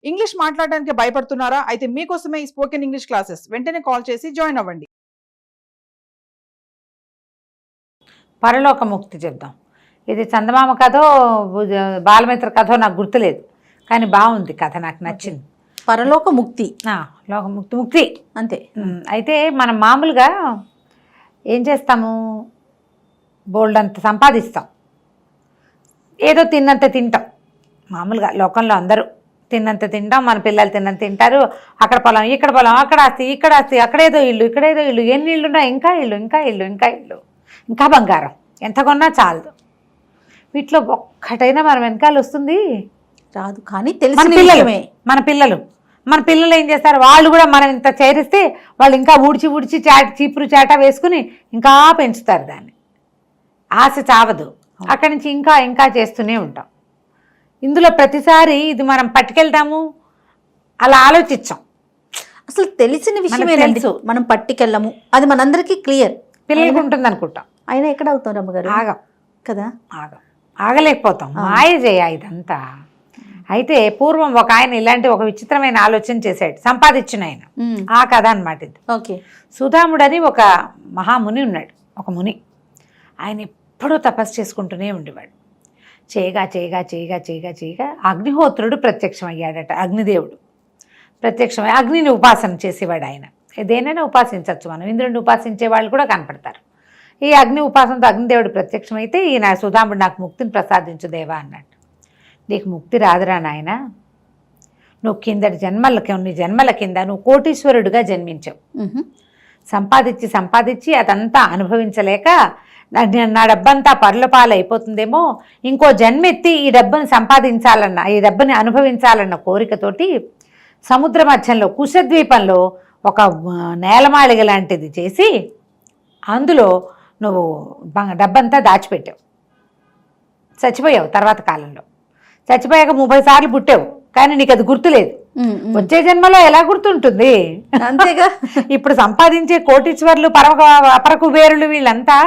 English మాట్లాడడానికి భయపడుతున్నారా? అయితే మీకోసమే ఈ స్పోకెన్ ఇంగ్లీష్ క్లాసెస్. వెంటనే కాల్ చేసి జాయిన్ అవ్వండి. పరలోకముక్తి చెప్దాం. ఇది చందమామ కథో బాలమిత్ర కథో నాకు గుర్తులేదు, కానీ బాగుంది కథ, నాకు నచ్చింది. పరలోకముక్తి, లోకముక్తి, ముక్తి అంతే. అయితే మనం మామూలుగా ఏం చేస్తాము, బోల్డ్ అంత సంపాదిస్తాం, ఏదో తిన్నంత తింటాం. మామూలుగా లోకంలో అందరూ తిన్నంత తింటాం, మన పిల్లలు తిన్నంత తింటారు. అక్కడ పొలం, ఇక్కడ పొలం, అక్కడ ఆస్తి, ఇక్కడ ఆస్తి, అక్కడేదో ఇల్లు, ఇక్కడేదో ఇల్లు, ఎన్ని ఇల్లున్నా ఇంకా ఇల్లు, ఇంకా ఇల్లు, ఇంకా ఇల్లు, ఇంకా బంగారం, ఎంత కొన్నా చాలదు. వీటిలో ఒక్కటైనా మన వెనకాల వస్తుంది రాదు. కానీ తెలిసిన మన పిల్లలు ఏం చేస్తారు, వాళ్ళు కూడా మనం ఇంత చేరిస్తే వాళ్ళు ఇంకా ఊడ్చి చీపురు చాట వేసుకుని ఇంకా పెంచుతారు దాన్ని. ఆశ చావదు, అక్కడి నుంచి ఇంకా ఇంకా చేస్తూనే ఉంటాం. ఇందులో ప్రతిసారి ఇది మనం పట్టుకెళ్తాము, అలా ఆలోచించాం. అసలు తెలిసిన విషయమే తెలుసు, మనం పట్టుకెళ్ళము, అది మనందరికీ క్లియర్. పిల్లలకి ఉంటుంది అనుకుంటాం, అయినా ఎక్కడ అవుతాం రమ్మగారు, ఆగం కదా, ఆగలేకపోతాం. మాయ చేయ ఇదంతా. అయితే పూర్వం ఒక ఆయన ఇలాంటి ఒక విచిత్రమైన ఆలోచన చేశాడు, సంపాదించిన ఆయన. ఆ కథ అనమాట ఇది. ఓకే. సుధాముడు అని ఒక మహాముని ఉన్నాడు, ఒక ముని. ఆయన ఎప్పుడూ తపస్సు చేసుకుంటూనే ఉండేవాడు. చేయగా అగ్నిహోత్రుడు ప్రత్యక్షమయ్యాడట. అగ్నిదేవుడు ప్రత్యక్షమై అగ్నిని ఉపాసన చేసేవాడు ఆయన. దేనైనా ఉపాసించవచ్చు మనం, ఇంద్రుడిని ఉపాసించే వాళ్ళు కూడా కనపడతారు. ఈ అగ్ని ఉపాసనతో అగ్నిదేవుడు ప్రత్యక్షమైతే ఈయన సుధాముడు నాకు ముక్తిని ప్రసాదించు దేవా అన్నాడు. నీకు ముక్తి రాదురా నాయన, నువ్వు నీ జన్మల కింద నువ్వు కోటీశ్వరుడుగా జన్మించావు. సంపాదించి అదంతా అనుభవించలేక నా డబ్బంతా పరులపాలు అయిపోతుందేమో, ఇంకో జన్మెత్తి ఈ డబ్బుని అనుభవించాలన్న కోరికతోటి సముద్ర మధ్యంలో కుశద్వీపంలో ఒక నేలమాళిగ లాంటిది చేసి అందులో నువ్వు డబ్బంతా దాచిపెట్టావు. చచ్చిపోయావు. తర్వాత కాలంలో చచ్చిపోయాక 30 సార్లు పుట్టావు, కానీ నీకు అది గుర్తులేదు. వచ్చే జన్మలో ఎలా గుర్తుంటుంది? అంతేగా. ఇప్పుడు సంపాదించే కోటీశ్వర్లు, అపర కుబేరులు వీళ్ళంతా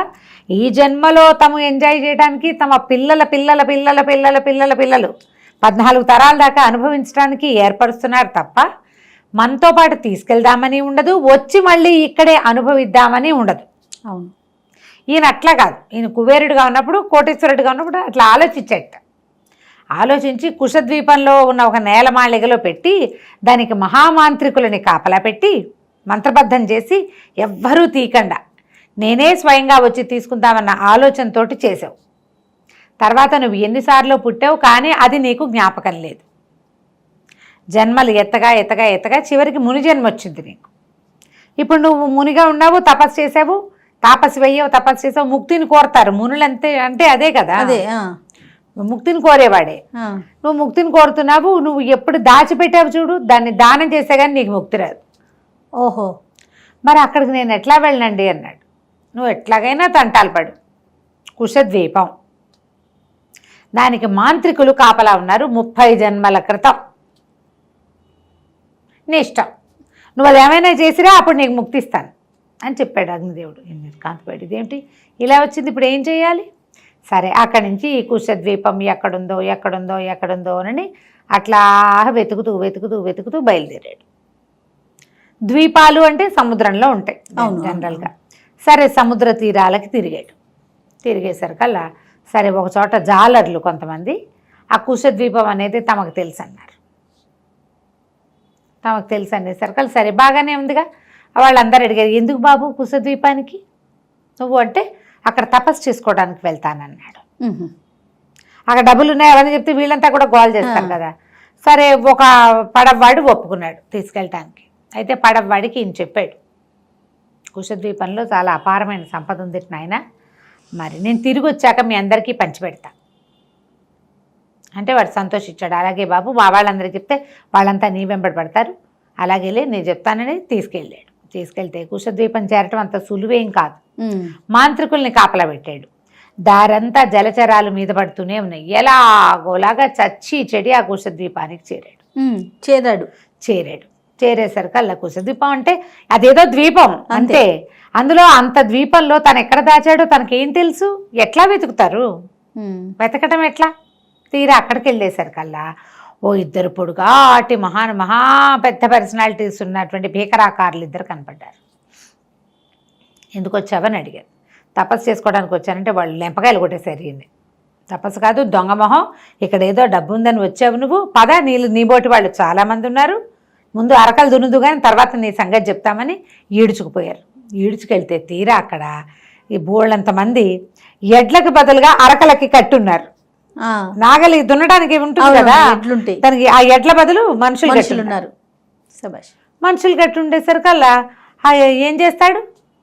ఈ జన్మలో తమ ఎంజాయ్ చేయడానికి తమ పిల్లల 14 తరాల దాకా అనుభవించడానికి ఏర్పరుస్తున్నారు తప్ప మనతో పాటు తీసుకెళ్దామని ఉండదు, వచ్చి మళ్ళీ ఇక్కడే అనుభవిద్దామని ఉండదు. అవును. ఈయన అట్లా కాదు. ఈయన కుబేరుడిగా ఉన్నప్పుడు, కోటీశ్వరుడిగా ఉన్నప్పుడు అట్లా ఆలోచించి కుశద్వీపంలో ఉన్న ఒక నేలమాళిగలో పెట్టి దానికి మహామాంత్రికులని కాపలా పెట్టి మంత్రబద్ధం చేసి ఎవ్వరూ తీయకుండా నేనే స్వయంగా వచ్చి తీసుకుందామన్న ఆలోచనతోటి చేసావు. తర్వాత నువ్వు ఎన్నిసార్లు పుట్టావు, కానీ అది నీకు జ్ఞాపకం లేదు. జన్మలు ఎత్తగా చివరికి ముని జన్మ వచ్చింది నీకు. ఇప్పుడు నువ్వు మునిగా ఉన్నావు, తపస్సు చేసావు, తపస్సు చేసావు, ముక్తిని కోరతారు మునులు. అంటే అదే కదా, అదే ముక్తిని కోరేవాడే. నువ్వు ముక్తిని కోరుతున్నావు, నువ్వు ఎప్పుడు దాచిపెట్టావు చూడు, దాన్ని దానం చేసే కానీ నీకు ముక్తి రాదు. ఓహో, మరి అక్కడికి నేను ఎట్లా వెళ్ళండి అన్నాడు. నువ్వు ఎట్లాగైనా తంటాలు పడు. కుశద్వీపం, దానికి మాంత్రికులు కాపలా ఉన్నారు 30 జన్మల క్రితం. నీ ఇష్టం, నువ్వు అది ఏమైనా చేసిరా అప్పుడు నీకు ముక్తిస్తాను అని చెప్పాడు అగ్నిదేవుడు. కాంతిపేట ఇదేమిటి ఇలా వచ్చింది, ఇప్పుడు ఏం చేయాలి? సరే, అక్కడి నుంచి ఈ కుశద్వీపం ఎక్కడుందో అని అట్లా వెతుకుతూ బయలుదేరాడు. ద్వీపాలు అంటే సముద్రంలో ఉంటాయి జనరల్గా. సరే, సముద్ర తీరాలకి తిరిగేసరికల్లా సరే ఒక చోట జాలర్లు కొంతమంది ఆ కుశద్వీపం అనేది తమకు తెలుసు అనేసరికల్లా సరే బాగానే ఉందిగా. వాళ్ళందరూ అడిగారు, ఎందుకు బాబు కుశద్వీపానికి? నువ్వు అంటే అక్కడ తపస్సు చేసుకోవడానికి వెళ్తానన్నాడు. అక్కడ డబ్బులు ఉన్నాయి అవన్నీ చెప్తే వీళ్ళంతా కూడా గోల్ చేస్తారు కదా. సరే, ఒక పడవవాడు ఒప్పుకున్నాడు తీసుకెళ్ళటానికి. అయితే పడవవాడికి ఈయన చెప్పాడు, కుశద్వీపంలో చాలా అపారమైన సంపద ఉంది నాయన, మరి నేను తిరిగి వచ్చాక మీ అందరికీ పంచిపెడతా అంటే వాడు సంతోషించాడు. అలాగే బాబు, మా వాళ్ళందరికీ చెప్తే వాళ్ళంతా నీ వెంబడి పడతారు, అలాగేలే నేను చెప్తానని తీసుకెళ్తే కుశద్వీపం చేరటం అంత సులువేం కాదు. మాంత్రికుల్ని కాపలా పెట్టాడు. దారంతా జలచరాలు మీద పడుతూనే ఉన్నాయి. ఎలాగోలాగా చచ్చి చెడి ఆ కుశద్వీపానికి చేరాడు. చేరేసరికి కుశద్వీపం అంటే అదేదో ద్వీపం అంతే. అందులో అంత ద్వీపంలో తను ఎక్కడ దాచాడో తనకేం తెలుసు? ఎట్లా వెతుకుతారు? వెతకటం ఎట్లా? తీరా అక్కడికి వెళ్ళేసరికల్లా ఓ ఇద్దరు పొడుగాటి మహా పెద్ద పర్సనాలిటీస్ ఉన్నటువంటి భీకరాకారులు ఇద్దరు కనపడ్డారు. ఎందుకు వచ్చావని అడిగారు. తపస్సు చేసుకోవడానికి వచ్చానంటే వాళ్ళు లెంపకాయలు కొట్టేశారు. ఈయన్ని తపస్సు కాదు, దొంగ మొహం, ఇక్కడ ఏదో డబ్బు ఉందని వచ్చావు నువ్వు, పద నీ బోటి వాళ్ళు చాలామంది ఉన్నారు, ముందు అరకలు దునుదు కానీ తర్వాత నీ సంగతి చెప్తామని ఈడ్చుకుపోయారు. ఈడ్చుకెళ్తే తీరా అక్కడ ఈ బోళ్ళంతమంది ఎడ్లకు బదులుగా అరకలకి కట్టున్నారు. నాగలి దున్నడానికి ఉంటుంది కదా, తనకి ఆ ఎడ్ల బదులు మనుషులు ఉన్నారు. మనుషులు కట్టి ఉండేసరికల్లా ఏం చేస్తాడు,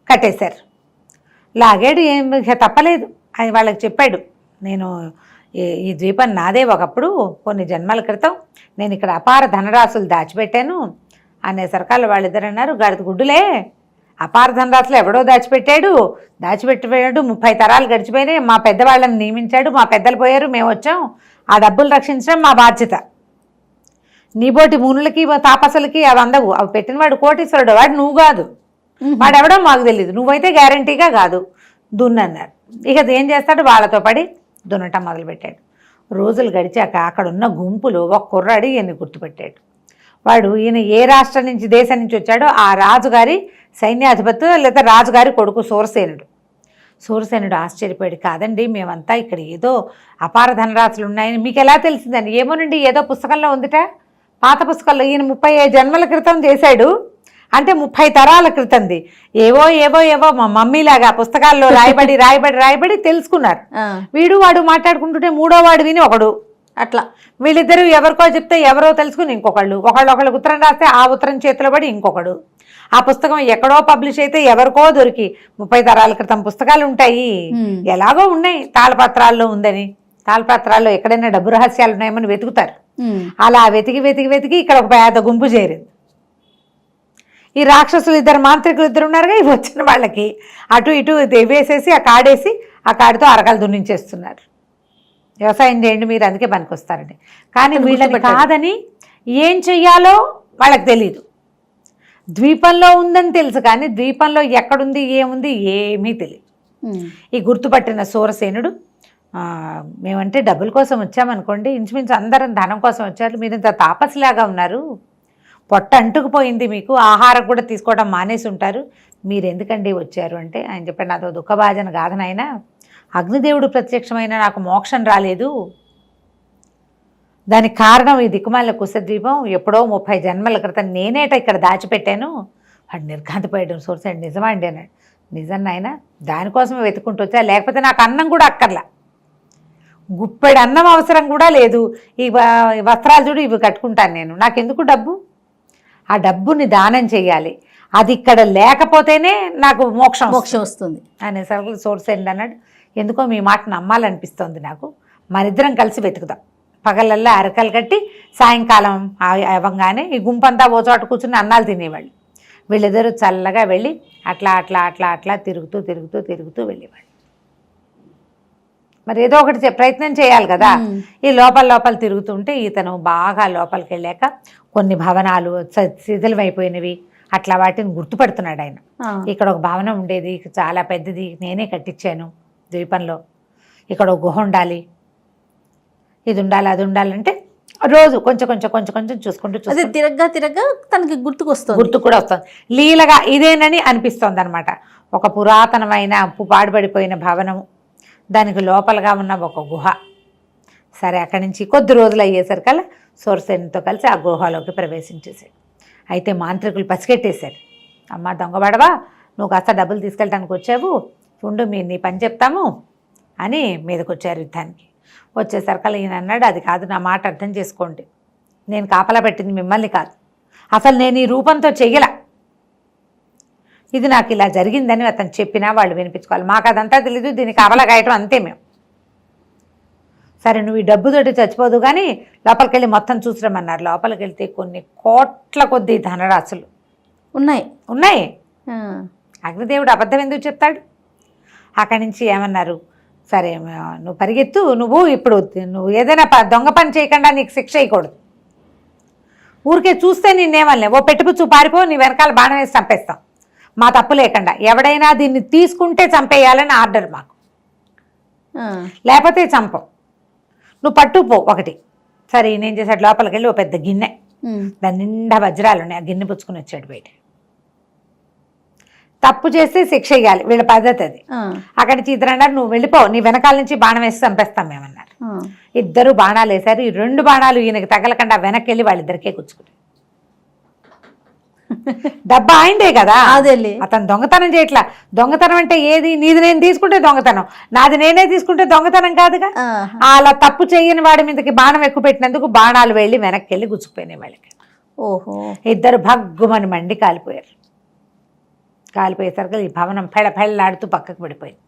కట్టేశారు. లాగాడు, ఏం తప్పలేదు. అది వాళ్ళకి చెప్పాడు, నేను ఈ ద్వీపం నాదే ఒకప్పుడు కొన్ని జన్మల క్రితం, నేను ఇక్కడ అపార ధనరాశులు దాచిపెట్టాను అనేసరికల్లా వాళ్ళిద్దరు అన్నారు, గడిత గుడ్డులే, అపార ధనరాశులు ఎవడో దాచిపెట్టాడు 30 తరాలు గడిచిపోయినాయి, మా పెద్దవాళ్ళని నియమించాడు, మా పెద్దలు పోయారు, మేము వచ్చాం, ఆ డబ్బులు రక్షించడం మా బాధ్యత. నీబోటి మునులకి తాపసులకి అవి అందవు, అవి పెట్టినవాడు కోటీశ్వరుడు, వాడు నువ్వు కాదు, వాడెవడో మాకు తెలియదు, నువ్వైతే గ్యారంటీగా కాదు దున్నన్నారు. ఇక ఏం చేస్తాడు, వాళ్ళతో పడి దున్నటం మొదలుపెట్టాడు. రోజులు గడిచాక అక్కడున్న గుంపులు ఒక కుర్రాడు ఈయన్ని గుర్తుపెట్టాడు. వాడు ఈయన ఏ రాష్ట్రం నుంచి దేశం నుంచి వచ్చాడో ఆ రాజుగారి సైన్యాధిపతి లేదా రాజుగారి కొడుకు సూరసేనుడు. సూరసేనుడు ఆశ్చర్యపోయాడు, కాదండి మేమంతా ఇక్కడ ఏదో అపార ధనరాశులు ఉన్నాయని మీకు ఎలా తెలిసిందని. ఏమోనండి ఏదో పుస్తకంలో ఉందిట, పాత పుస్తకంలో, ఈయన 35 జన్మల క్రితం చేశాడు అంటే 30 తరాల క్రితంది, ఏవో మా మమ్మీలాగా పుస్తకాల్లో రాయబడి తెలుసుకున్నారు. వీడు వాడు మాట్లాడుకుంటుంటే మూడో వాడు విని ఒకడు, అట్లా వీళ్ళిద్దరూ ఎవరికో చెప్తే ఎవరో తెలుసుకుని ఒకళ్ళకి ఉత్తరం రాస్తే ఆ ఉత్తరం చేతిలో పడి ఇంకొకడు, ఆ పుస్తకం ఎక్కడో పబ్లిష్ అయితే ఎవరికో దొరికి 30 తరాల క్రితం పుస్తకాలు ఉంటాయి, ఎలాగో ఉన్నాయి, తాళపత్రాల్లో ఉందని, తాళపత్రాల్లో ఎక్కడైనా డబ్బు రహస్యాలు ఉన్నాయేమని వెతుకుతారు. అలా వెతికి ఇక్కడ ఒక పెద్ద గుంపు చేరింది. ఈ రాక్షసులు ఇద్దరు మాంత్రికులు ఇద్దరు ఉన్నారుగా, ఇవి వచ్చిన వాళ్ళకి అటు ఇటు వేసేసి ఆ కాడేసి ఆ కాడితో అరకలు దున్నించేస్తున్నారు. వ్యవసాయం చేయండి మీరు, అందుకే పనికొస్తారండి. కానీ వీళ్ళని కాదని ఏం చెయ్యాలో వాళ్ళకి తెలీదు. ద్వీపంలో ఉందని తెలుసు కానీ ద్వీపంలో ఎక్కడుంది ఏముంది ఏమీ తెలియదు. ఈ గుర్తుపట్టిన సూరసేనుడు, మేమంటే డబ్బుల కోసం వచ్చామనుకోండి, ఇంచుమించు అందరం ధనం కోసం వచ్చారు, మీరు ఇంత తాపసిలాగా ఉన్నారు, పొట్ట అంటుకుపోయింది, మీకు ఆహారం కూడా తీసుకోవడం మానేసి ఉంటారు, మీరు ఎందుకండి వచ్చారు అంటే ఆయన చెప్పాడు, నాతో దుఃఖభాజన గాథనైనా అగ్నిదేవుడు ప్రత్యక్షమైన నాకు మోక్షం రాలేదు, దానికి కారణం ఈ దిక్కుమాల కుశద్వీపం, ఎప్పుడో 30 జన్మల క్రితం నేనేట ఇక్కడ దాచిపెట్టాను. వాడు నిర్ఘాంతపోయాడు. సూరసేనుడు నిజమా అండి అన్నాడు. నిజం నాయన, దానికోసమే వెతుక్కుంటూ వచ్చా, లేకపోతే నాకు అన్నం కూడా అక్కర్లా, గుప్పెడు అన్నం అవసరం కూడా లేదు, ఈ వస్త్రాలు చూడు ఇవి కట్టుకుంటాను నేను, నాకెందుకు డబ్బు, ఆ డబ్బుని దానం చెయ్యాలి, అది ఇక్కడ లేకపోతేనే నాకు మోక్షం వస్తుంది అనేసరికి సూరసేనుడు అన్నాడు, ఎందుకో మీ మాట నమ్మాలనిపిస్తోంది నాకు, మనిద్దరం కలిసి వెతుకుదాం, పగలల్లా అరకలు కట్టి సాయంకాలం అవ్వగానే ఈ గుంపంతా ఓ చోట కూర్చుని అన్నాలు తినేవాళ్ళు. వీళ్ళిద్దరూ చల్లగా వెళ్ళి అట్లా తిరుగుతూ వెళ్ళేవాళ్ళు. మరి ఏదో ఒకటి ప్రయత్నం చేయాలి కదా. ఈ లోపల తిరుగుతుంటే ఇతను బాగా లోపలికి వెళ్ళాక కొన్ని భవనాలు శిథిలమైపోయినవి అట్లా వాటిని గుర్తుపడుతున్నాడు ఆయన. ఇక్కడ ఒక భవనం ఉండేది, చాలా పెద్దది, నేనే కట్టించాను ద్వీపంలో, ఇక్కడ ఒక గుహ ఉండాలి, ఇది ఉండాలి, అది ఉండాలంటే రోజు కొంచెం చూసుకుంటూ తిరగ్గా తనకి గుర్తు కూడా వస్తుంది, లీలగా ఇదేనని అనిపిస్తుంది అనమాట. ఒక పురాతనమైన పాడుపడిపోయిన భవనము, దానికి లోపలగా ఉన్న ఒక గుహ. సరే అక్కడి నుంచి కొద్ది రోజులు అయ్యేసరికల్లా సూరసేనుతో కలిసి ఆ గుహలోకి ప్రవేశించేసాడు. అయితే మాంత్రికులు పసిగట్టేశారు, అమ్మ దొంగబడవా, నువ్వు కాస్త డబ్బులు తీసుకెళ్ళడానికి వచ్చావు, ఉండు నీ పని చెప్తాము అని మీదకి వచ్చారు యుద్ధానికి. వచ్చేసరికల్లా ఈయన అన్నాడు, అది కాదు, నా మాట అర్థం చేసుకోండి, నేను కాపలా పెట్టింది మిమ్మల్ని కాదు, అసలు నేను ఈ రూపంతో చెయ్యల, ఇది నాకు ఇలా జరిగిందని అతను చెప్పినా వాళ్ళు వినిపించుకోవాలి, మాకు అదంతా తెలీదు, దీన్ని కాపలా కాయటం అంతే మేము. సరే నువ్వు ఈ డబ్బుతోటి చచ్చిపోదు కానీ లోపలికి వెళ్ళి మొత్తం చూసిరమ్మన్నారు. లోపలికి వెళ్తే కొన్ని కోట్ల కొద్ది ధనరాశులు ఉన్నాయి. అగ్నిదేవుడు అబద్ధం ఎందుకు చెప్తాడు? అక్కడి నుంచి ఏమన్నారు, సరే నువ్వు పరిగెత్తు, నువ్వు ఏదైనా దొంగ పని చేయకుండా నీకు శిక్ష వేయకూడదు, ఊరికే చూస్తే నిన్నేమలే, ఓ పెట్టుపుచ్చు పారిపో, నీ వెనకాల బాణం వేసి చంపేస్తాం, మా తప్పు లేకుండా, ఎవడైనా దీన్ని తీసుకుంటే చంపేయాలని ఆర్డర్ మాకు, లేకపోతే చంపం, నువ్వు పట్టుపో ఒకటి సరే ఈయన ఏం చేశాడు, లోపలికి వెళ్ళి ఓ పెద్ద గిన్నె, దాని నిండా వజ్రాలు ఉన్నాయి, ఆ గిన్నె పుచ్చుకుని వచ్చాడు బయట. తప్పు చేస్తే శిక్ష ఇవ్వాలి, వీళ్ళ పద్ధతి అది. అక్కడి నుంచి ఇద్దరు అన్నారు, నువ్వు వెళ్ళిపో, నీ వెనకాల నుంచి బాణం వేసి చంపేస్తాం మేమన్నారు. ఇద్దరు బాణాలు వేశారు. ఈ 2 బాణాలు ఈయనకి తగలకుండా వెనక్కి వెళ్ళి వాళ్ళిద్దరికే గుచ్చుకుని. డబ్బా ఆయనదే కదా, అదేలే. అతను దొంగతనం చేయట్లా. దొంగతనం అంటే ఏది, నీది నేను తీసుకుంటే దొంగతనం, నాది నేనే తీసుకుంటే దొంగతనం కాదుగా. అలా తప్పు చేయని వాడి మీదకి బాణం ఎక్కువ పెట్టినందుకు బాణాలు వెళ్ళి వెనక్కి వెళ్ళి గుచ్చుకుపోయినాయి వాళ్ళకి. ఓహో. ఇద్దరు భగ్గుమని మండి కాలిపోయారు. కాలిపోయేసరికి ఈ భవనం పెళ్ళాడుతూ పక్కకు పడిపోయింది.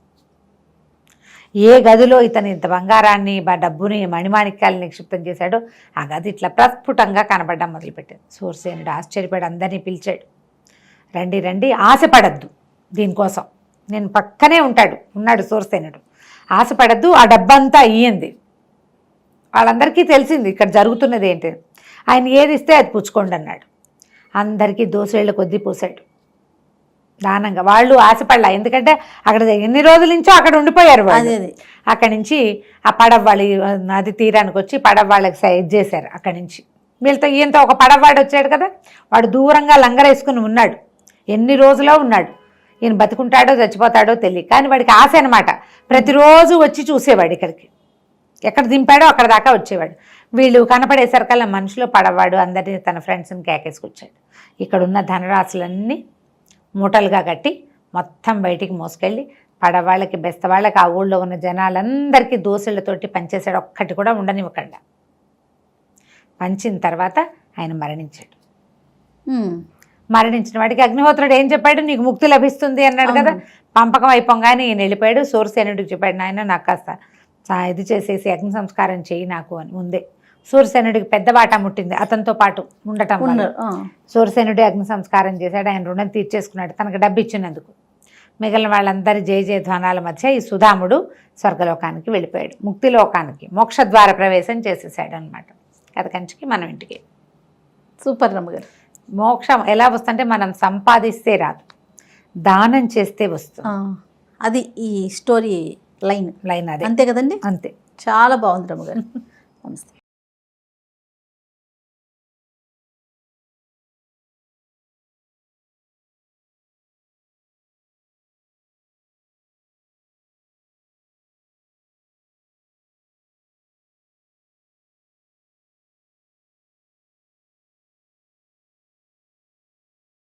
ఏ గదిలో ఇతను ఇంత బంగారాన్ని డబ్బుని మణిమాణిక్యాలు నిక్షిప్తం చేశాడో ఆ గది ఇట్లా ప్రస్ఫుటంగా కనబడడం మొదలుపెట్టింది. సూర్యసేనుడు ఆశ్చర్యపడి అందరినీ పిలిచాడు, రండి రండి, ఆశపడద్దు దీనికోసం, నేను పక్కనే ఉన్నాడు సూర్యసేనుడు, ఆశపడద్దు, ఆ డబ్బంతా అయ్యింది. వాళ్ళందరికీ తెలిసింది ఇక్కడ జరుగుతున్నది ఏంటి. ఆయన ఏది ఇస్తే అది పుచ్చుకోండి అన్నాడు. అందరికీ దోసేళ్ల కొద్దీ పోసాడు దానంగా. వాళ్ళు ఆశపడలా, ఎందుకంటే అక్కడ ఎన్ని రోజుల నుంచో అక్కడ ఉండిపోయారు వాళ్ళు. అక్కడి నుంచి ఆ పడవ వాళ్ళు నది తీరానికి వచ్చి పడవ వాళ్ళకి సైజ్ చేశారు. అక్కడి నుంచి వీళ్ళతో ఈయంతో ఒక పడవవాడు వచ్చాడు కదా, వాడు దూరంగా లంగరేసుకుని ఉన్నాడు. ఎన్ని రోజులో ఉన్నాడు, ఈయన బతుకుంటాడో చచ్చిపోతాడో తెలియదు, కానీ వాడికి ఆశ అనమాట. ప్రతిరోజు వచ్చి చూసేవాడు, ఇక్కడికి ఎక్కడ దింపాడో అక్కడ దాకా వచ్చేవాడు. వీళ్ళు కనపడేసరికల్లా మనుషులు పడవాడు అందరినీ తన ఫ్రెండ్స్ని కేకేసుకొచ్చాడు. ఇక్కడున్న ధనరాశులన్నీ మూటలుగా కట్టి మొత్తం బయటికి మోసుకెళ్ళి పడవాళ్ళకి బెస్తవాళ్ళకి ఆ ఊళ్ళో ఉన్న జనాలందరికీ దోశలతోటి పంచేశాడు, ఒక్కటి కూడా ఉండనివ్వకుండా. పంచిన తర్వాత ఆయన మరణించాడు. మరణించిన వాడికి అగ్నిహోత్రుడు ఏం చెప్పాడు, నీకు ముక్తి లభిస్తుంది అన్నాడు కదా. పంపకం అయిపోగానే ఈయన వెళ్ళిపోయాడు. సూర్యసేనుడికి చెప్పాడు, నాయన నాకు కాస్త ఇది చేసేసి అగ్ని సంస్కారం చేయి నాకు అని. ముందే సూర్యసేనుడికి పెద్ద వాటా ముట్టింది అతనితో పాటు ఉండటం వల్ల. సూర్యసేనుడి అగ్ని సంస్కారం చేశాడు, ఆయన రుణం తీర్చేసుకున్నాడు తనకు డబ్బు ఇచ్చినందుకు. మిగిలిన వాళ్ళందరి జయ జయధ్వానాల మధ్య ఈ సుధాముడు స్వర్గలోకానికి వెళ్ళిపోయాడు, ముక్తిలోకానికి మోక్షద్వార ప్రవేశం చేసేసాడు అనమాట. కథ కంచికి మనం ఇంటికి. సూపర్ రమ్మగారు. మోక్షం ఎలా వస్తుంటే మనం సంపాదిస్తే రాదు, దానం చేస్తే వస్తుంది. అది ఈ స్టోరీ లైన్ అదే అంతే కదండి. అంతే. చాలా బాగుంది రమ్మగారు. నమస్తే.